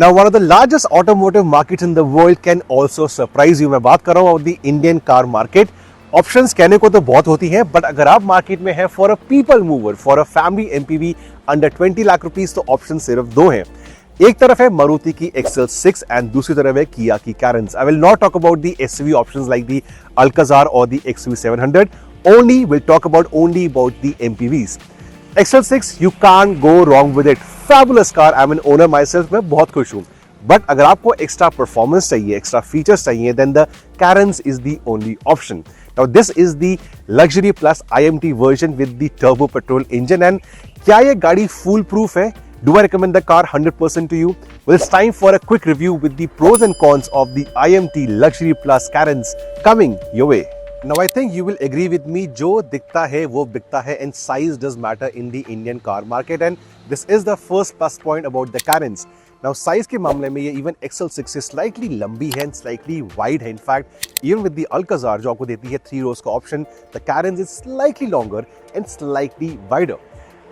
Now, one of the largest automotive markets in the world can also surprise you. मैं बात कर रहा हूँ the Indian car market. Options कहने को तो बहुत होती हैं, बट अगर आप मार्केट में हैं for a people mover, for a family MPV under 20 lakh rupees, तो ऑप्शन सिर्फ दो हैं। एक तरफ है मारुति की XL6 एंड दूसरी तरफ है किया की Carens. I will not talk about the SUV options like the Alcazar और the XUV700, only will talk about the MPVs. XL6, you can't go wrong with it. Fabulous car. I'm an owner myself. मैं बहुत खुश हूँ। But अगर आपको extra performance चाहिए, extra features चाहिए, then the Carens is the only option. Now this is the luxury plus IMT version with the turbo petrol engine. And क्या ये गाड़ी fool proof है? Do I recommend the car 100% to you? Well, it's time for a quick review with the pros and cons of the IMT luxury plus Carens coming your way. Now I think you will agree with me, जो दिखता है वो बिकता है, and size does matter in the Indian car market, and this is the first plus point about the Carens. Now size के मामले में ये even XL6 से slightly लंबी है and slightly wide है. In fact even with the Alcazar जो आपको देती है 3 rows का option, the Carens is slightly longer and slightly wider.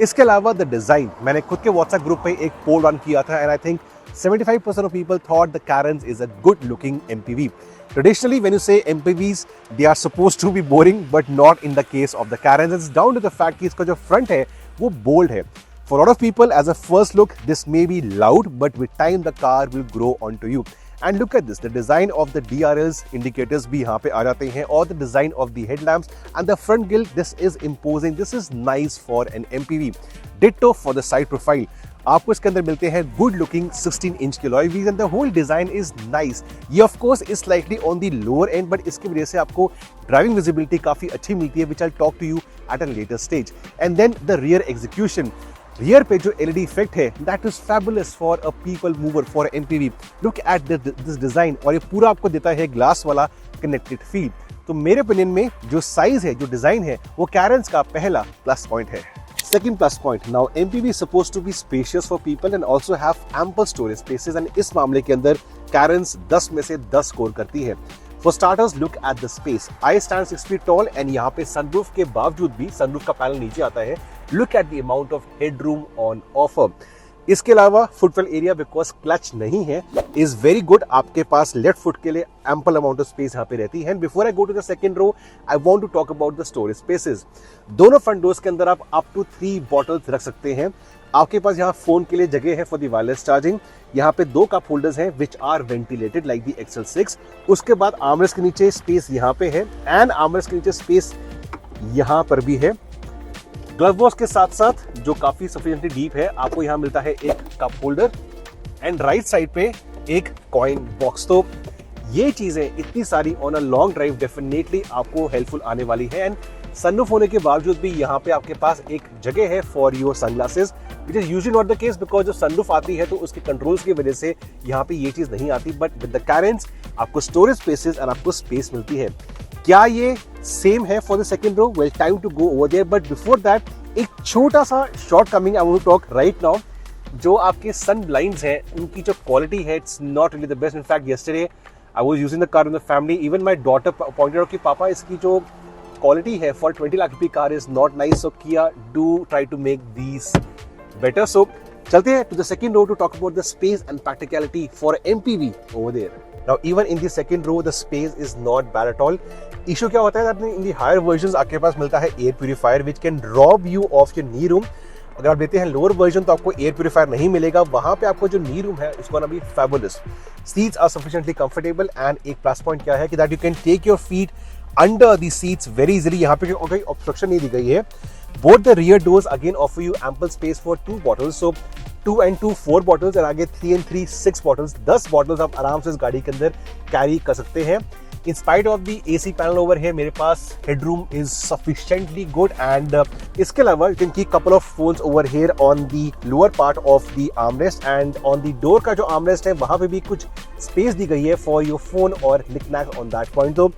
इसके अलावा द डिजाइन, मैंने खुद के व्हाट्सएप ग्रुप पे एक पोल रन किया था and I think 75% of people thought the Carens is a good looking MPV. Traditionally, when you say MPVs, they are supposed to be boring, but not in the case of the Carens. It's down to the fact कि इसका जो front है वो bold है. For a lot of people, as a first look, this may be loud, but with time the car will grow onto you. And look at this, the design of the DRLs indicators भी यहाँ पे आ जाते हैं, और the design of the headlamps and the front grille. This is imposing. This is nice for an MPV. Ditto for the side profile. आपको इसके अंदर मिलते हैं गुड लुकिंग 16 इंच के alloy wheels and the whole design is nice. ये of course is slightly on the lower end, but इसकी वजह से आपको ड्राइविंग विजिबिलिटी काफी अच्छी मिलती है, which I talk to you at a later stage. And then the rear execution, rear पे जो LED इफेक्ट है, that is fabulous for a people mover, for MPV। Look at this design, और ये पूरा आपको देता है ग्लास वाला कनेक्टेड फील। तो मेरे ओपिनियन में जो साइज है, जो डिजाइन है, वो कैरेंस का पहला प्लस पॉइंट है। Second plus point, now MPV is supposed to be spacious for people and also have ample storage spaces, and इस मामले के अंदर Carens 10 में से 10 स्कोर करती है। For starters, look at the space. I stand 6 feet tall and यहाँ पे sunroof के बावजूद भी, sunroof का पैनल नीचे आता है, look at the amount of headroom on offer. इसके अलावा फुटवेल एरिया, बिकॉज क्लच नहीं है, इज वेरी गुड। आपके पास लेफ्ट फुट के लिए एम्पल अमाउंट ऑफ स्पेस यहाँ पे रहती है। Before I go to the second row, I want to talk about the storage spaces. दोनों फ्रंट डोर्स के अंदर आप अप टू 3 बॉटल्स रख सकते हैं। आपके पास यहाँ फोन के लिए जगह है फॉर द वायरलेस चार्जिंग। यहाँ पे 2 कप होल्डर्स हैं which are ventilated like the XL6। उसके बाद आर्मरेस्ट के नीचे स्पेस यहाँ पे है, एंड आर्मरेस्ट के नीचे स्पेस यहाँ पर भी है। ग्लव बॉक्स के साथ साथ जो काफी सफिशिएंटली डीप है, आपको यहाँ मिलता है एक cup holder and right side पे एक कॉइन बॉक्स। तो ये चीजें इतनी सारी on a long drive definitely आपको हेल्पफुल आने वाली है। एंड सनरूफ होने के बावजूद भी यहाँ पे आपके पास एक जगह है for your sunglasses, which is usually not the case, because जो सनरूफ आती है तो उसके कंट्रोल्स की वजह से यहाँ पे ये चीज नहीं आती। बट विद द कैरेंस आपको स्टोरेज स्पेसेस एंड आपको स्पेस मिलती है। क्या ये सेम है for the second row? Well, time to go over there, but before that एक छोटा सा shortcoming I want to talk right now. जो आपके सन ब्लाइंड्स हैं, उनकी जो क्वालिटी है, it's not really the best. In fact yesterday I was using the car in the family, even my daughter pointed out कि पापा, इसकी जो क्वालिटी है फॉर 20 लाख रुपये car is not nice. So Kia do try to make these better. So चलते हैं to the second row to talk about the space and practicality for MPV over there. Now even in the second row the space is not bad at all. Issue क्या होता है that in the higher versions आपके पास मिलता है air purifier which can rob you of your knee room. अगर आप लेते हैं लोअर वर्जन तो आपको एयर प्यूरिफायर नहीं मिलेगा। वहां पे आपको जो नी रूम है इसको ना भी fabulous. Seats are sufficiently comfortable, and एक प्लस पॉइंट क्या है कि that you can take your feet under the seats very easily. यहाँ पे कोई ऑब्स्ट्रक्शन नहीं दी गई है। Both the rear doors again offer you ample space for 2 bottles, so 2 and 2 4 bottles, और आगे 3 and 3 6 बॉटल्स। 10 बॉटल्स आप आराम से इस गाड़ी के अंदर कैरी कर सकते हैं। In spite of the AC panel over here, मेरे पास headroom is sufficiently good, and इसके अलावा you can keep couple of phones over here on the lower part of the armrest, and on the door का जो armrest है वहाँ पे भी कुछ space दी गई है for your phone और knick-knack on that point। तो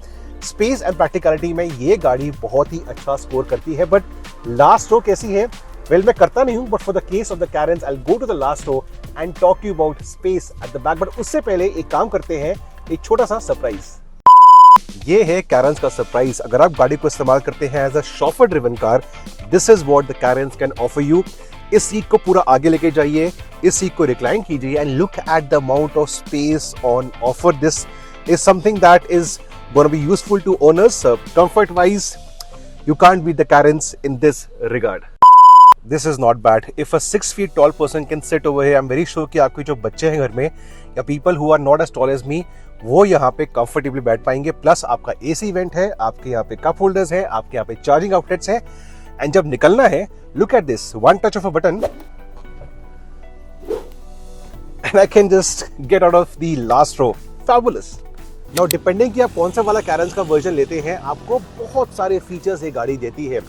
space and practicality में ये गाड़ी बहुत ही अच्छा स्कोर करती है। बट लास्ट रो कैसी है? वेल, मैं करता नहीं हूँ, but for the case of the Carens I will go to the last row and talk to you about space at the back. But उससे पहले एक काम करते हैं, एक छोटा सा सरप्राइज। ये है कैरेंस का सरप्राइज। अगर आप गाड़ी को इस्तेमाल करते हैं as a chauffeur driven car, this is what the Carens can offer you. इस सीट को पूरा आगे लेके जाइए, इस सीट को रिक्लाइन कीजिए and look at the amount of space on offer. This is something that is gonna be useful to owners. Comfort wise you can't beat the Karens in this regard. This is not bad. If a 6 feet tall person can sit over here, I'm very sure कि आपके जो बच्चे हैं घर में या people who are not as tall as me, वो यहाँ पे comfortably बैठ पाएंगे. प्लस आपका AC वेंट है, आपके यहाँ पे कप होल्डर्स हैं, आपके यहाँ पे चार्जिंग आउटलेट्स हैं. एंड जब निकलना है, look at this, one touch of a button and I can just get out of the last row. Fabulous. Now depending कि आप कौन सा वाला कैरेंस का वर्जन लेते हैं, आपको बहुत सारे फीचर्स ये गाड़ी देती है.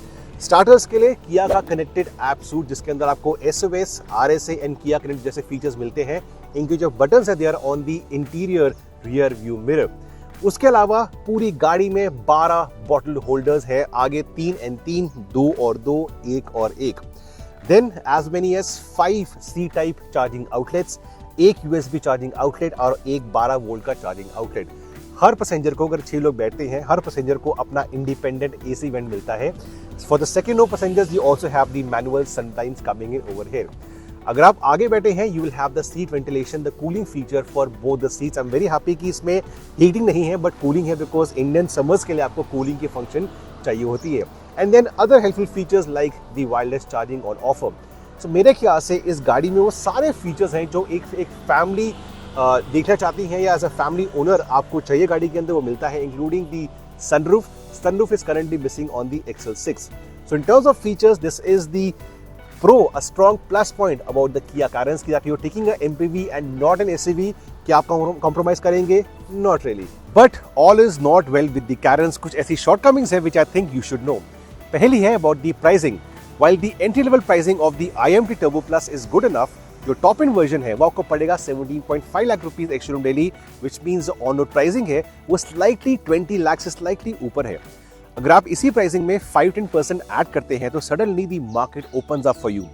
स्टार्टर्स के लिए किया का कनेक्टेड ऐप सूट, जिसके अंदर आपको SOS, RSA and Kia connect जैसे फीचर्स मिलते हैं. इनके जो बटन्स है they are on the interior rear view mirror. उसके अलावा पूरी गाड़ी में 12 बॉटल होल्डर्स है, आगे 3 और 3, 2 और 2, 1 और 1. Then as many as 5 C type charging outlets, एक USB चार्जिंग आउटलेट और एक 12 वोल्ट का चार्जिंग आउटलेट. हर पैसेंजर को, अगर 6 लोग बैठते हैं, हर पैसेंजर को अपना इंडिपेंडेंट AC वेंट मिलता है. For the second row passengers you also have the manual sunblinds coming in over here. अगर आप आगे बैठे हैं, you will have the seat ventilation, the cooling feature for both the seats. I am very happy कि इसमें heating नहीं है but cooling है, बिकॉज इंडियन समर्स के लिए आपको कूलिंग की फंक्शन चाहिए होती है. And then other helpful features like the wireless charging on offer. So मेरे ख्याल से इस गाड़ी में वो सारे फीचर्स हैं जो एक फैमिली देखना चाहती हैं या एज अ फैमिली ओनर आपको चाहिए गाड़ी के अंदर, वो मिलता है, including the sunroof. Sunroof is currently missing on the XL6. So in terms of features this is the pro, a strong plus point about the Kia Carens. कि you're taking a MPV and not an SUV, क्या आप compromise करेंगे? Not really. But all is not well with the Carens. कुछ ऐसी shortcomings है which I think you should know. पहली है about the pricing. While the entry level pricing of the IMT Turbo Plus is good enough, जो top and version है वो आपको पड़ेगा 17.5 lakh rupees ex showroom daily, which means on road pricing है वो slightly 20 lakh से स्लाइटली ऊपर है. अगर आप इसी प्राइसिंग में 5-10% ऐड करते हैं तो suddenly the market opens up for you.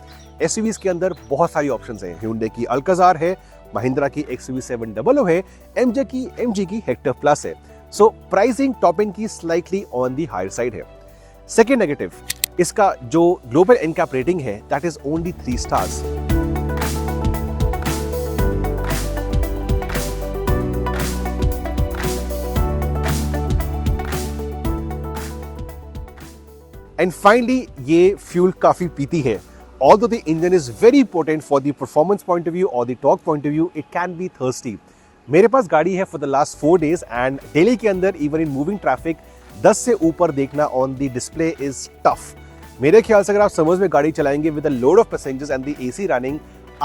SUVs के अंदर बहुत सारी ऑप्शंस हैं. Hyundai की अल्काजार है, महिंद्रा की XUV700 है, MG की हेक्टर प्लस है. सो प्राइसिंग टॉप एंड की slightly on the higher side है. सेकेंड नेगेटिव, इसका जो ग्लोबल एनकैप रेटिंग है that is only 3 stars. And finally ये फ्यूल काफी पीती है. Although the engine is very potent for the performance point of view or the torque point of view, it can be thirsty. मेरे पास गाड़ी है for the last 4 days and Delhi के अंदर even in moving traffic 10 से ऊपर देखना on the display is tough. मेरे ख्याल से अगर आप समर्स में गाड़ी चलाएंगे with a load of passengers and the AC running,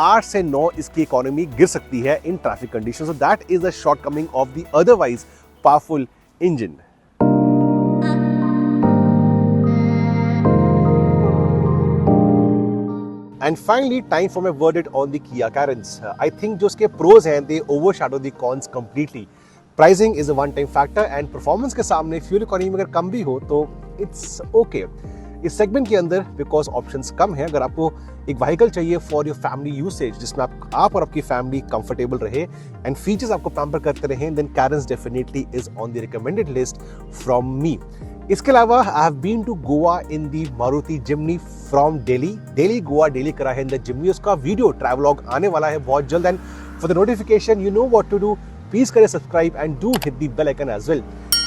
8 से 9 इसकी इकोनॉमी गिर सकती है in traffic conditions. So that is the shortcoming of the otherwise powerful engine. And finally, time for my verdict on the Kia Carens. I think जो इसके pros हैं, they overshadow the cons completely. Pricing is a one-time factor and performance के सामने fuel economy अगर कम भी हो तो it's okay. इस सेगमेंट के अंदर बिकॉज ऑप्शंस कम है, अगर आपको एक व्हीकल चाहिए फॉर योर फैमिली यूसेज जिसमें आप और आपकी फैमिली कंफर्टेबल रहे एंड फीचर्स आपको पैम्पर करते रहे, then Carens definitely is on the recommended list from me. इसके अलावा I have been to Goa in the Maruti Jimny from Delhi Goa daily करा है इन द जिम्नी. उसका वीडियो ट्रैवलॉग आने वाला है बहुत जल्द and for the notification you know what to do, please करें subscribe and do hit the bell icon as well.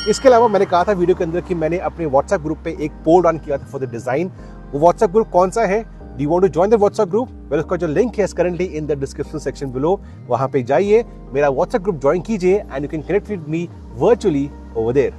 इसके अलावा मैंने कहा था वीडियो के अंदर कि मैंने अपने व्हाट्सएप ग्रुप पे एक पोल रन किया था फॉर द डिजाइन. वो व्हाट्सएप ग्रुप कौन सा है? Do you want to join the WhatsApp group? Well उसका जो लिंक है currently in the description section below, वहां पे जाइए, मेरा व्हाट्सएप ग्रुप ज्वाइन कीजिए and you can connect with me virtually over there.